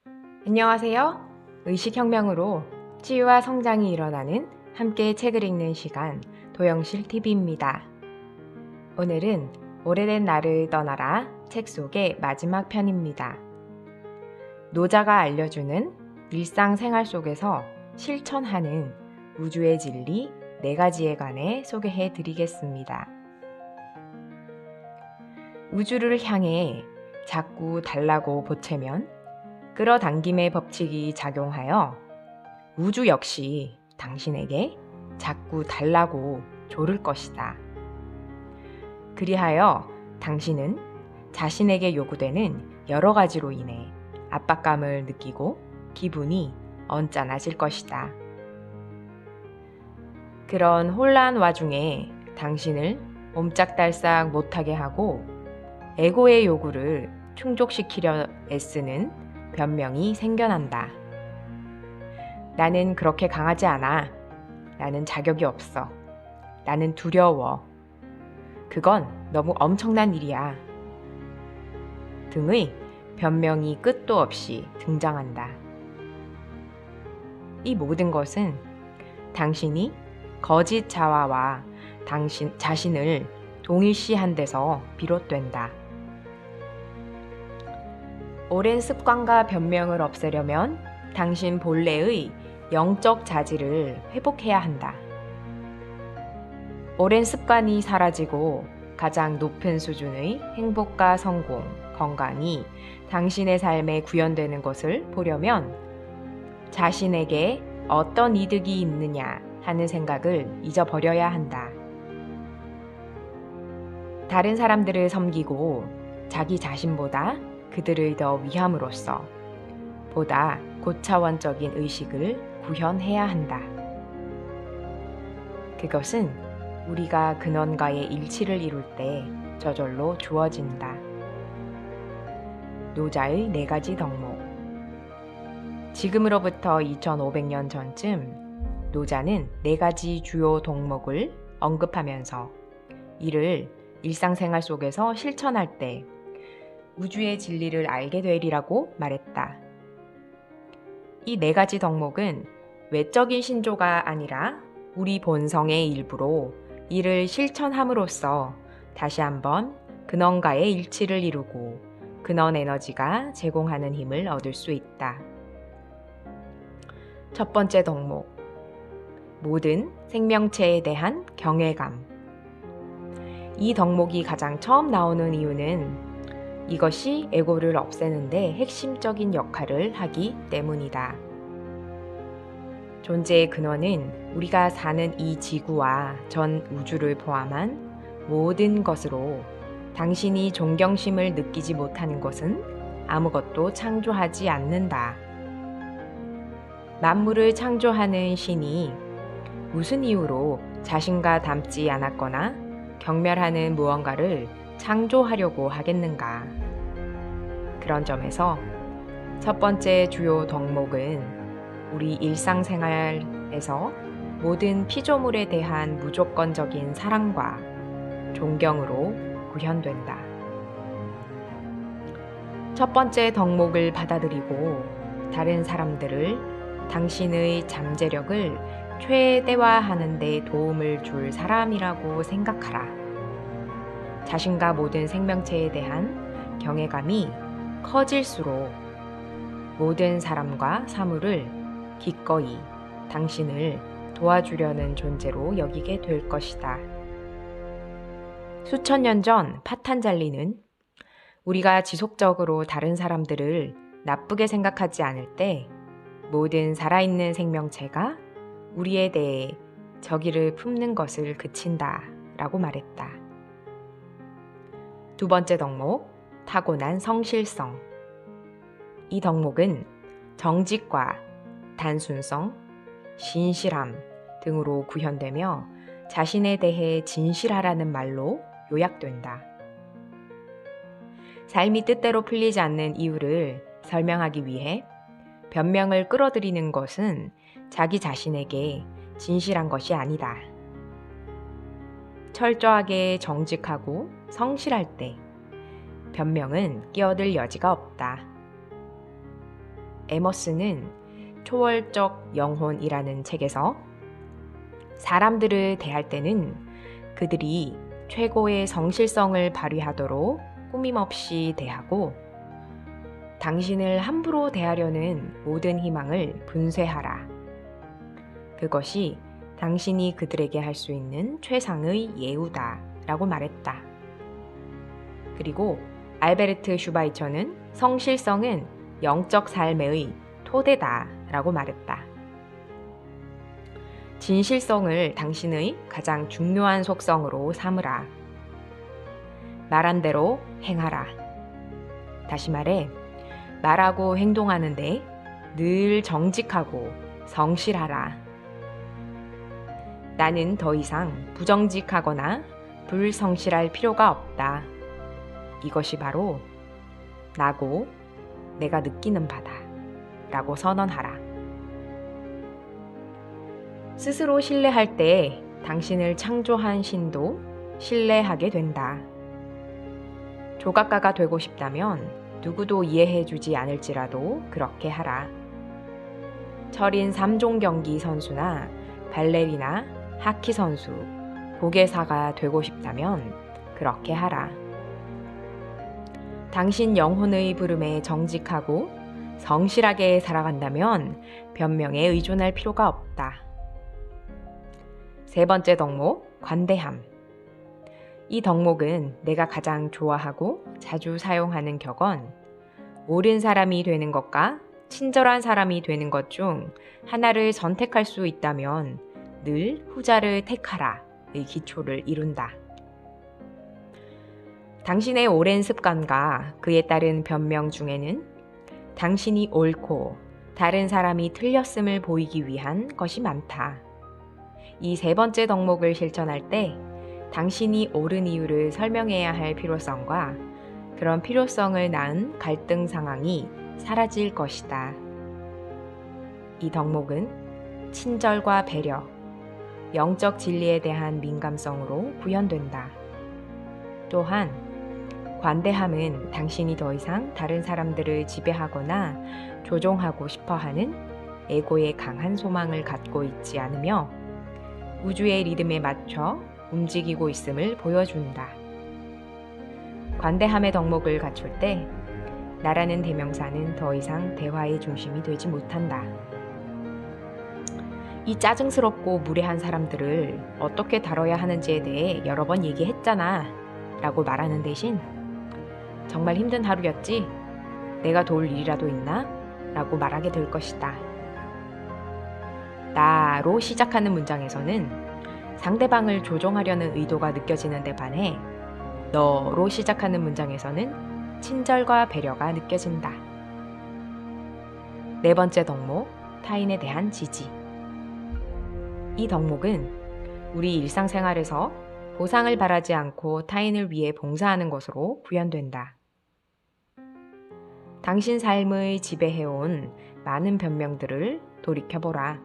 안녕하세요. 의식혁명으로 치유와 성장이 일어나는 함께 책을 읽는 시간 도영실 TV입니다. 오늘은 오래된 나를 떠나라 책 속의 마지막 편입니다. 노자가 알려주는 일상생활 속에서 실천하는 우주의 진리 4가지에 관해 소개해 드리겠습니다. 우주를 향해 자꾸 달라고 보채면 끌어당김의 법칙이 작용하여 우주 역시 당신에게 자꾸 달라고 조를 것이다. 그리하여 당신은 자신에게 요구되는 여러 가지로 인해 압박감을 느끼고 기분이 언짢아질 것이다. 그런 혼란 와중에 당신을 옴짝달싹 못하게 하고 에고의 요구를 충족시키려 애쓰는 변명이 생겨난다. 나는 그렇게 강하지 않아. 나는 자격이 없어. 나는 두려워. 그건 너무 엄청난 일이야. 등의 변명이 끝도 없이 등장한다. 이 모든 것은 당신이 거짓 자화와 당신 자신을 동일시한 데서 비롯된다. 오랜 습관과 변명을 없애려면 당신 본래의 영적 자질을 회복해야 한다. 오랜 습관이 사라지고 가장 높은 수준의 행복과 성공, 건강이 당신의 삶에 구현되는 것을 보려면 자신에게 어떤 이득이 있느냐 하는 생각을 잊어버려야 한다. 다른 사람들을 섬기고 자기 자신보다 그들을 더 위함으로써 보다 고차원적인 의식을 구현해야 한다. 그것은 우리가 근원과의 일치를 이룰 때 저절로 주어진다. 노자의 4가지 덕목. 지금으로부터 2500년 전쯤 노자는 4가지 주요 덕목을 언급하면서 이를 일상생활 속에서 실천할 때 우주의 진리를 알게 되리라고 말했다. 이 4가지 덕목은 외적인 신조가 아니라 우리 본성의 일부로 이를 실천함으로써 다시 한번 근원과의 일치를 이루고 근원 에너지가 제공하는 힘을 얻을 수 있다. 첫 번째 덕목, 모든 생명체에 대한 경외감. 이 덕목이 가장 처음 나오는 이유는 이것이 에고를 없애는데 핵심적인 역할을 하기 때문이다. 존재의 근원은 우리가 사는 이 지구와 전 우주를 포함한 모든 것으로 당신이 존경심을 느끼지 못하는 것은 아무것도 창조하지 않는다. 만물을 창조하는 신이 무슨 이유로 자신과 닮지 않았거나 경멸하는 무언가를 창조하려고 하겠는가? 그런 점에서 첫 번째 주요 덕목은 우리 일상생활에서 모든 피조물에 대한 무조건적인 사랑과 존경으로 구현된다. 첫 번째 덕목을 받아들이고 다른 사람들을 당신의 잠재력을 최대화하는 데 도움을 줄 사람이라고 생각하라. 자신과 모든 생명체에 대한 경외감이 커질수록 모든 사람과 사물을 기꺼이 당신을 도와주려는 존재로 여기게 될 것이다. 수천 년 전 파탄잘리는 우리가 지속적으로 다른 사람들을 나쁘게 생각하지 않을 때 모든 살아있는 생명체가 우리에 대해 저기를 품는 것을 그친다 라고 말했다. 두 번째 덕목, 타고난 성실성. 이 덕목은 정직과 단순성, 신실함 등으로 구현되며 자신에 대해 진실하라는 말로 요약된다. 삶이 뜻대로 풀리지 않는 이유를 설명하기 위해 변명을 끌어들이는 것은 자기 자신에게 진실한 것이 아니다. 철저하게 정직하고 성실할 때 변명은 끼어들 여지가 없다. 에머스는 초월적 영혼이라는 책에서 사람들을 대할 때는 그들이 최고의 성실성을 발휘하도록 꾸밈없이 대하고 당신을 함부로 대하려는 모든 희망을 분쇄하라. 그것이 당신이 그들에게 할 수 있는 최상의 예우다 라고 말했다. 그리고 알베르트 슈바이처는 성실성은 영적 삶의 토대다 라고 말했다. 진실성을 당신의 가장 중요한 속성으로 삼으라. 말한 대로 행하라. 다시 말해, 말하고 행동하는데 늘 정직하고 성실하라. 나는 더 이상 부정직하거나 불성실할 필요가 없다. 이것이 바로 나고 내가 느끼는 바다 라고 선언하라. 스스로 신뢰할 때 당신을 창조한 신도 신뢰하게 된다. 조각가가 되고 싶다면 누구도 이해해주지 않을지라도 그렇게 하라. 철인 3종 경기 선수나 발레리나, 하키 선수, 보계사가 되고 싶다면 그렇게 하라. 당신 영혼의 부름에 정직하고 성실하게 살아간다면 변명에 의존할 필요가 없다. 세 번째 덕목, 관대함. 이 덕목은 내가 가장 좋아하고 자주 사용하는 격언, 옳은 사람이 되는 것과 친절한 사람이 되는 것 중 하나를 선택할 수 있다면 늘 후자를 택하라의 기초를 이룬다. 당신의 오랜 습관과 그에 따른 변명 중에는 당신이 옳고 다른 사람이 틀렸음을 보이기 위한 것이 많다. 이 세 번째 덕목을 실천할 때 당신이 옳은 이유를 설명해야 할 필요성과 그런 필요성을 낳은 갈등 상황이 사라질 것이다. 이 덕목은 친절과 배려, 영적 진리에 대한 민감성으로 구현된다. 또한 관대함은 당신이 더 이상 다른 사람들을 지배하거나 조종하고 싶어하는 에고의 강한 소망을 갖고 있지 않으며 우주의 리듬에 맞춰 움직이고 있음을 보여준다. 관대함의 덕목을 갖출 때 나라는 대명사는 더 이상 대화의 중심이 되지 못한다. 이 짜증스럽고 무례한 사람들을 어떻게 다뤄야 하는지에 대해 여러 번 얘기했잖아 라고 말하는 대신 정말 힘든 하루였지? 내가 도울 일이라도 있나? 라고 말하게 될 것이다. 나로 시작하는 문장에서는 상대방을 조종하려는 의도가 느껴지는데 반해 너로 시작하는 문장에서는 친절과 배려가 느껴진다. 네 번째 덕목, 타인에 대한 지지. 이 덕목은 우리 일상생활에서 보상을 바라지 않고 타인을 위해 봉사하는 것으로 구현된다. 당신 삶의 지배해온 많은 변명들을 돌이켜보라.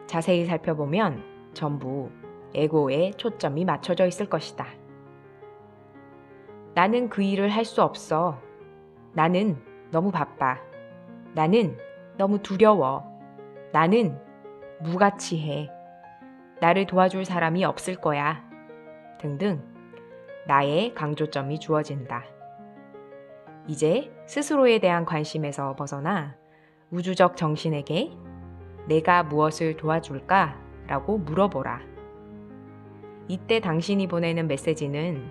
자세히 살펴보면 전부 에고에 초점이 맞춰져 있을 것이다. 나는 그 일을 할 수 없어. 나는 너무 바빠. 나는 너무 두려워. 나는 무가치해. 나를 도와줄 사람이 없을 거야. 등등 나의 강조점이 주어진다. 이제 스스로에 대한 관심에서 벗어나 우주적 정신에게 내가 무엇을 도와줄까? 라고 물어보라. 이때 당신이 보내는 메시지는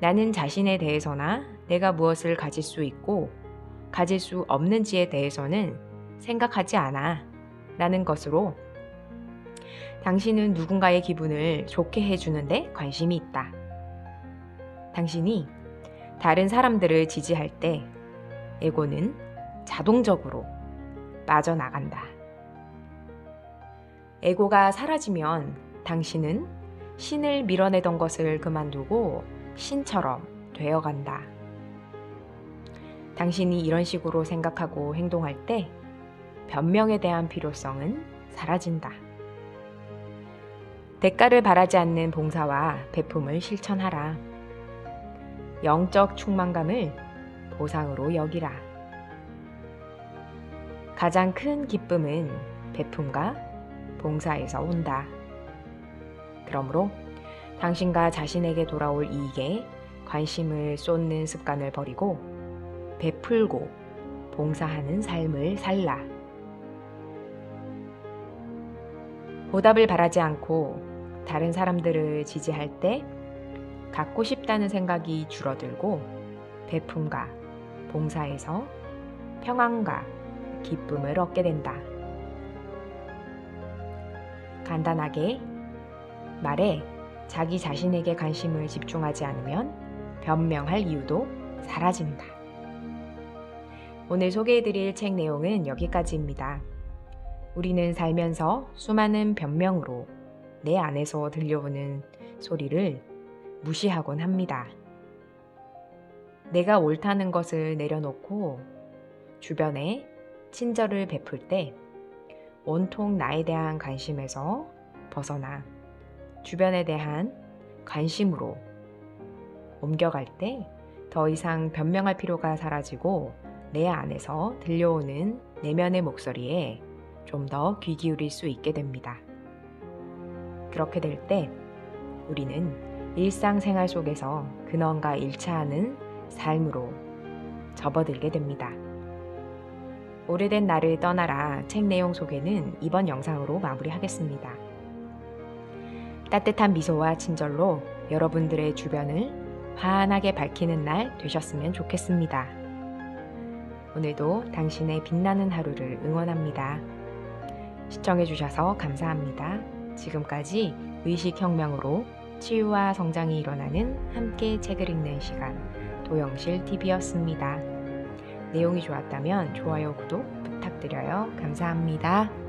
나는 자신에 대해서나 내가 무엇을 가질 수 있고 가질 수 없는지에 대해서는 생각하지 않아 라는 것으로 당신은 누군가의 기분을 좋게 해주는데 관심이 있다. 당신이 다른 사람들을 지지할 때 에고는 자동적으로 빠져나간다. 에고가 사라지면 당신은 신을 밀어내던 것을 그만두고 신처럼 되어간다. 당신이 이런 식으로 생각하고 행동할 때 변명에 대한 필요성은 사라진다. 대가를 바라지 않는 봉사와 베품을 실천하라. 영적 충만감을 보상으로 여기라. 가장 큰 기쁨은 베품과 봉사에서 온다. 그러므로 당신과 자신에게 돌아올 이익에 관심을 쏟는 습관을 버리고 베풀고 봉사하는 삶을 살라. 보답을 바라지 않고 다른 사람들을 지지할 때 갖고 싶다는 생각이 줄어들고 베품과 봉사에서 평안과 기쁨을 얻게 된다. 간단하게 말해 자기 자신에게 관심을 집중하지 않으면 변명할 이유도 사라진다. 오늘 소개해드릴 책 내용은 여기까지입니다. 우리는 살면서 수많은 변명으로 내 안에서 들려오는 소리를 무시하곤 합니다. 내가 옳다는 것을 내려놓고 주변에 친절을 베풀 때 온통 나에 대한 관심에서 벗어나 주변에 대한 관심으로 옮겨갈 때 더 이상 변명할 필요가 사라지고 내 안에서 들려오는 내면의 목소리에 좀 더 귀 기울일 수 있게 됩니다. 그렇게 될 때 우리는 일상생활 속에서 근원과 일치하는 삶으로 접어들게 됩니다. 오래된 나를 떠나라 책 내용 소개는 이번 영상으로 마무리하겠습니다. 따뜻한 미소와 친절로 여러분들의 주변을 환하게 밝히는 날 되셨으면 좋겠습니다. 오늘도 당신의 빛나는 하루를 응원합니다. 시청해주셔서 감사합니다. 지금까지 의식혁명으로 치유와 성장이 일어나는 함께 책을 읽는 시간 도영실 TV였습니다. 내용이 좋았다면 좋아요, 구독 부탁드려요. 감사합니다.